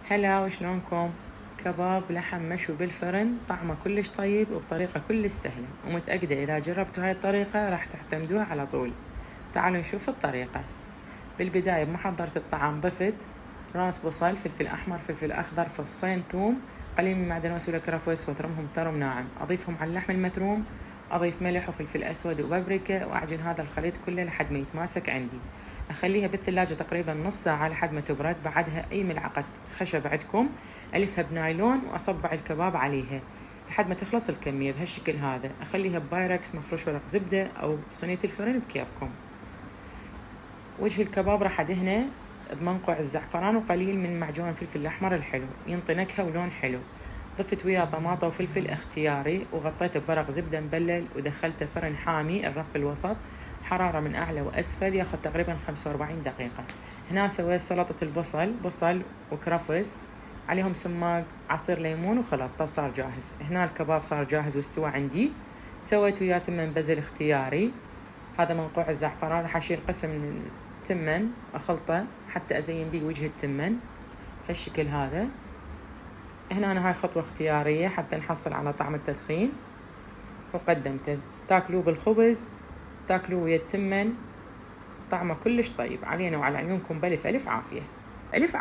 هلا وشلونكم؟ كباب لحم مشوي بالفرن، طعمه كلش طيب وبطريقة كلش سهلة، ومتأكدة إذا جربتوا هاي الطريقة راح تعتمدوها على طول. تعالوا نشوف الطريقة. بالبداية بمحضرة الطعام ضفت راس بصل، فلفل أحمر، فلفل أخضر، فصين ثوم، قليل من معدن وسوله كرفس وأثرمهم ثرم ناعم، أضيفهم على اللحم المثروم، أضيف ملح وفلفل أسود وبابريكا، وأعجن هذا الخليط كله لحد ما يتماسك عندي. أخليها بالثلاجة تقريبا نص ساعة لحد ما تبرد. بعدها أي ملعقة خشب عندكم ألفها بنايلون وأصبع الكباب عليها لحد ما تخلص الكمية بهالشكل هذا. أخليها ببايركس مفروش ورق زبدة أو صينية الفرن بكيفكم. وجه الكباب راح أدهنه بمنقوع الزعفران وقليل من معجون الفلفل الأحمر الحلو، ينطي نكهة ولون حلو. ضفت وياه طماطة وفلفل اختياري، وغطيته بورق زبدة مبلل، ودخلته فرن حامي الرف الوسط، حرارة من أعلى وأسفل، ياخذ تقريبا 45 دقيقة. هنا سويت سلطة البصل، بصل وكرفس، عليهم سماق، عصير ليمون، وخلطته وصار جاهز. هنا الكباب صار جاهز واستوى عندي. سويت وياه تمن بزل اختياري، هذا منقوع الزعفران، راح أشيل قسم من التمن أخلطه حتى أزين بيه وجه التمن هالشكل هذا. هنا أنا هاي خطوة اختيارية حتى نحصل على طعم التدخين، وقدمته. تاكلوه بالخبز، تاكلوه ويا التمن، طعمه كلش طيب. علينا وعلى عيونكم بألف ألف عافية. ألف